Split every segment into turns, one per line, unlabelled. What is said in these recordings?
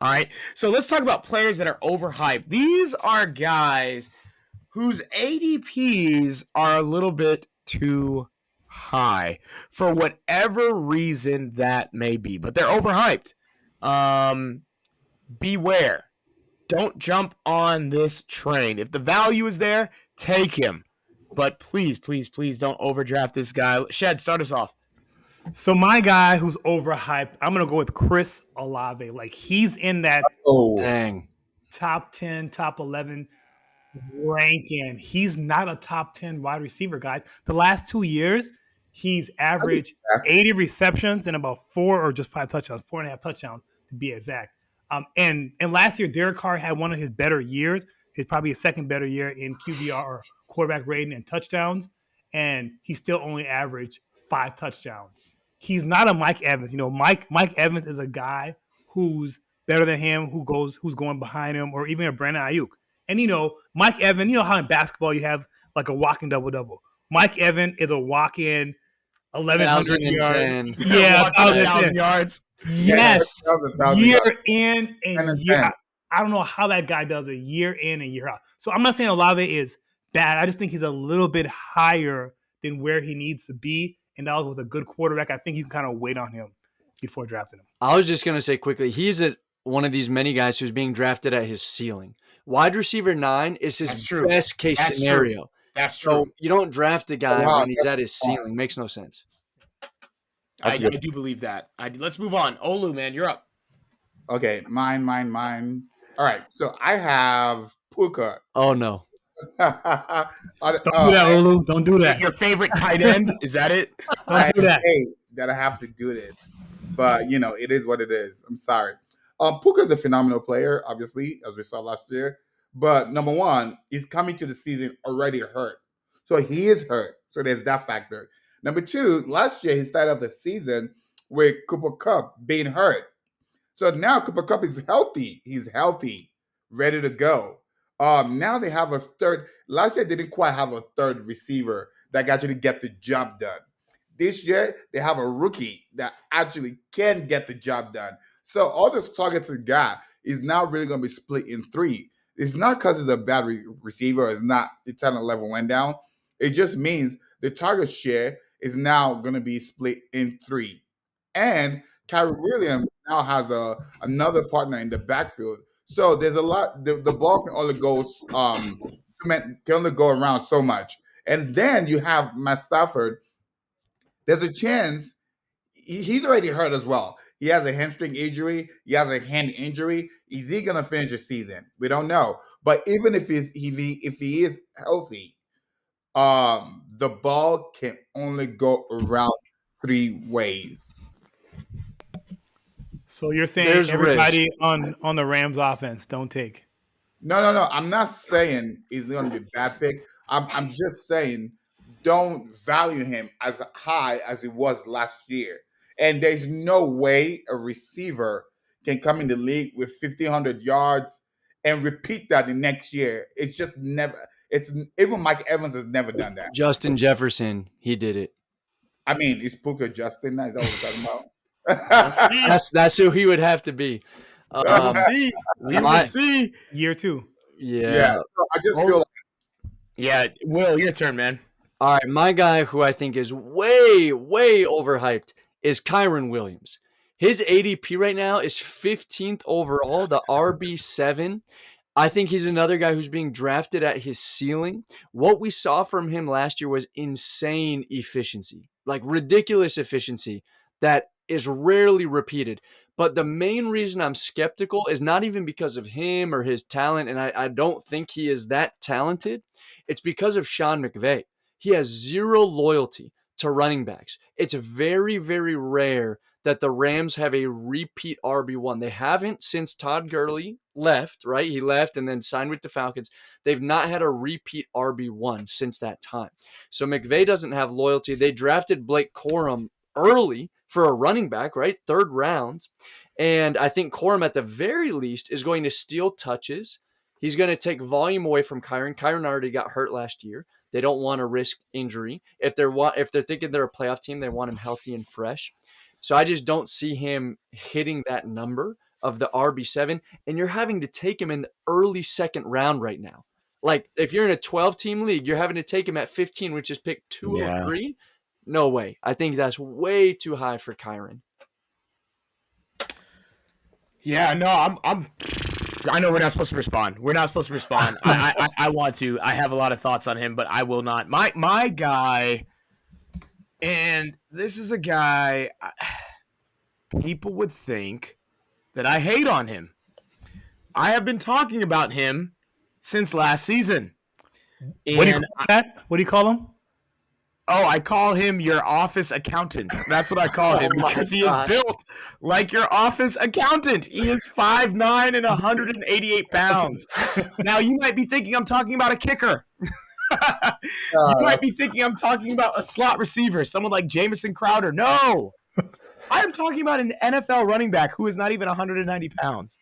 All right. So let's talk about players that are overhyped. These are guys whose ADPs are a little bit too high for whatever reason that may be, but they're overhyped. Um, Beware. Don't jump on this train. If the value is there, take him. But please, please, please don't overdraft this guy. Shed, start us off.
So my guy who's overhyped, I'm gonna go with Chris Olave. Like he's in that
Oh,
Dang.
top 10, top 11 ranking. He's not a top 10 wide receiver, guys. The last 2 years, he's averaged 80 receptions and about 4 or just 5 touchdowns, 4.5 touchdowns to be exact. And last year, Derek Carr had one of his better years. His probably his second better year in QBR or quarterback rating and touchdowns, and he still only averaged 5 touchdowns. He's not a Mike Evans. Mike Evans is a guy who's better than him, who's going behind him, or even a Brandon Ayuk. And Mike Evans, you know how in basketball you have like a walking double double. Mike Evans is a walk-in 1,100 yards.
1,010.
Yeah,
Walking 1,000 yards.
yes,
that was 1,000
year
yards.
in
10
and
and
year
10.
out. I don't know how that guy does it year in and year out. So I'm not saying Olave is bad. I just think he's a little bit higher than where he needs to be. And that was with a good quarterback. I think you can kind of wait on him before drafting him.
I was just going to say quickly, he's one of these many guys who's being drafted at his ceiling. Wide receiver 9 is
That's
his
true.
best case
That's
scenario.
true. That's
So
true.
you don't draft a guy
Wow,
when he's
that's
at his
fine.
ceiling. Makes no sense.
I
That's good.
do believe that. Let's move on. Olu, man, you're up.
Okay, mine. All right, so I have Puka.
Oh, no.
Don't do that, Olu. Don't do that.
Your favorite tight end? Is that it?
I
Don't do that.
hate that I have to do this, but it is what it is. I'm sorry. Puka is a phenomenal player, obviously, as we saw last year. But number one, he's coming to the season already hurt, so he is hurt. So there's that factor. Number two, last year he started off the season with Cooper Cup being hurt. So now Cooper Cup is healthy. He's healthy, ready to go. Now they have a third. Last year they didn't quite have a third receiver that can actually get the job done. This year they have a rookie that actually can get the job done. So all this targets he got is now really going to be split in three. It's not because he's a bad receiver. It's not the talent level went down. It just means the target share is now going to be split in three. And Kyrie Williams now has another partner in the backfield. So there's a lot. The ball can only go can only go around so much. And then you have Matt Stafford. There's a chance he's already hurt as well. He has a hamstring injury. He has a hand injury. Is he gonna finish the season? We don't know. But even if he is healthy, the ball can only go around three ways.
So you're saying
There's
everybody on the Rams offense don't take.
No. I'm not saying he's going to be a bad pick. I'm just saying don't value him as high as he was last year. And there's no way a receiver can come in the league with 1,500 yards and repeat that the next year. It's just never. It's even Mike Evans has never done that.
Justin Jefferson, he did it.
I mean, is Puka Justin? Is that what we're talking
We'll
about?
see.
That's who he would have to be.
We will see. We will
my-
see.
Year two.
Yeah. So I just feel like
Yeah, Will, your turn, man.
All right, my guy who I think is way, way overhyped is Kyron Williams. His ADP right now is 15th overall, the RB7. I think he's another guy who's being drafted at his ceiling. What we saw from him last year was insane efficiency, like ridiculous efficiency that is rarely repeated. But the main reason I'm skeptical is not even because of him or his talent, and I don't think he is that talented. It's because of Sean McVay. He has zero loyalty to running backs. It's very, very rare that the Rams have a repeat RB1. They haven't since Todd Gurley left, right? He left and then signed with the Falcons. They've not had a repeat RB1 since that time. So McVay doesn't have loyalty. They drafted Blake Corum early for a running back, right? Third round. And I think Corum at the very least is going to steal touches. He's going to take volume away from Kyron. Kyron already got hurt last year. They don't want to risk injury. If they're thinking they're a playoff team, they want him healthy and fresh. So I just don't see him hitting that number of the RB7, and you're having to take him in the early second round right now. Like, if you're in a 12-team league, you're having to take him at 15, which is pick 203. No way. I think that's way too high for Kyren.
Yeah, no, I know we're not supposed to respond. We're not supposed to respond. I want to. I have a lot of thoughts on him, but I will not. My guy, and this is a guy people would think that I hate on him. I have been talking about him since last season.
What do you call him?
Oh, I call him your office accountant. That's what I call him because he is built like your office accountant. He is 5'9" and 188 pounds. Now, you might be thinking I'm talking about a kicker. You might be thinking I'm talking about a slot receiver, someone like Jamison Crowder. No, I am talking about an NFL running back who is not even 190 pounds.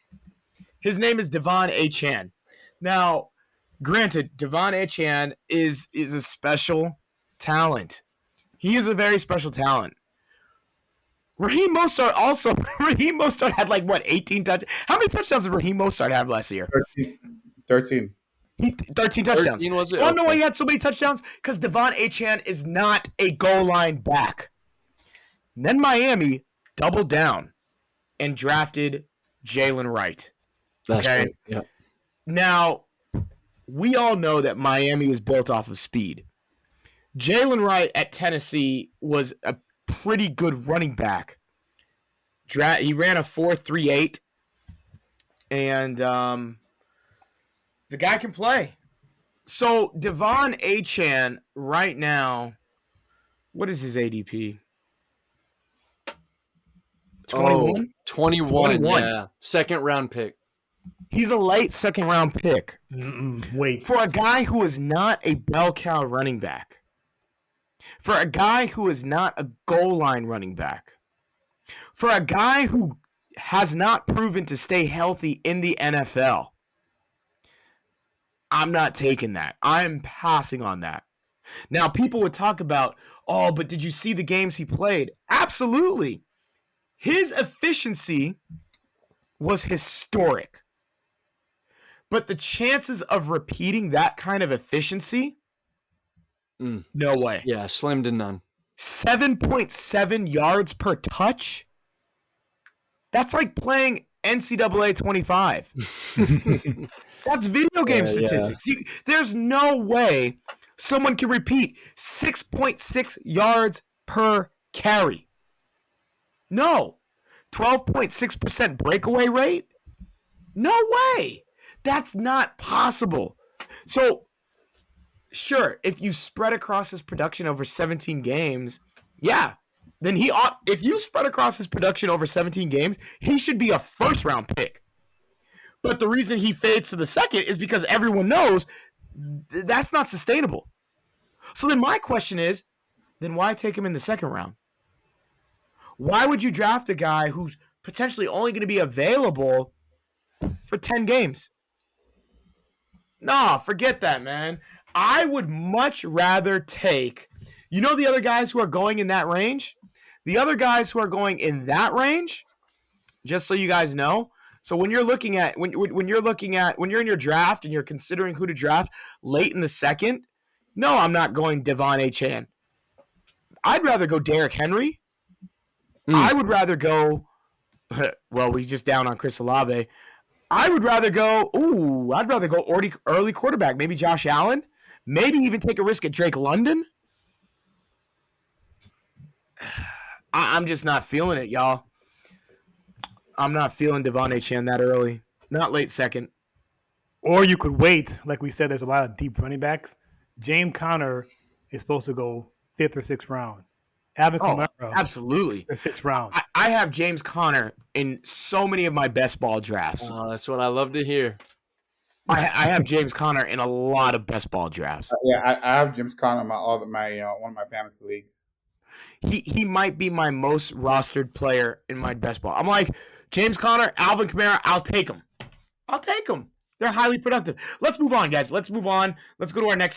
His name is Devon Achane. Now, granted, Devon Achane is a special talent. He is a very special talent. Raheem Mostert had like what, 18 touchdowns? How many touchdowns did Raheem Mostert have last year?
13.
13 touchdowns.
13 was it?
You want to know why he had so many touchdowns? Because Devon Achane is not a goal line back. And then Miami doubled down and drafted Jalen Wright.
That's
okay.
Right. Yeah.
Now, we all know that Miami is built off of speed. Jalen Wright at Tennessee was a pretty good running back. He ran a 4.38, and the guy can play. So Devon Achane right now, what is his ADP? 21?
21, yeah. Second round pick.
He's a late second round pick.
Wait.
For a guy who is not a bell cow running back. For a guy who is not a goal line running back. For a guy who has not proven to stay healthy in the NFL. I'm not taking that. I'm passing on that. Now, people would talk about, oh, but did you see the games he played? Absolutely. His efficiency was historic. But the chances of repeating that kind of efficiency, no way.
Yeah, slim to none.
7.7 yards per touch? That's like playing NCAA 25. That's video game statistics.
Yeah.
There's no way someone can repeat 6.6 yards per carry. No. 12.6% breakaway rate? No way. That's not possible. So, sure, if you spread across his production over 17 games, yeah, then he ought. If you spread across his production over 17 games, he should be a first-round pick. But the reason he fades to the second is because everyone knows that's not sustainable. So then my question is, then why take him in the second round? Why would you draft a guy who's potentially only going to be available for 10 games? Nah, forget that, man. I would much rather take, the other guys who are going in that range? The other guys who are going in that range, just so you guys know, so when you're looking at when you're in your draft and you're considering who to draft late in the second, no, I'm not going Devon Achane. I'd rather go Derrick Henry. I would rather go well, we just down on Chris Olave. I'd rather go early quarterback, maybe Josh Allen, maybe even take a risk at Drake London. I'm just not feeling it, y'all. I'm not feeling Devon Achane that early. Not late second.
Or you could wait. Like we said, there's a lot of deep running backs. James Conner is supposed to go 5th or 6th round. Alvin Kamara,
absolutely.
The 6th round.
I have James Conner in so many of my best ball drafts.
Oh, that's what I love to hear.
I have James Conner in a lot of best ball drafts.
I have James Conner in one of my fantasy leagues.
He might be my most rostered player in my best ball. I'm like, James Conner, Alvin Kamara, I'll take them. They're highly productive. Let's move on, guys. Let's move on. Let's go to our next segment.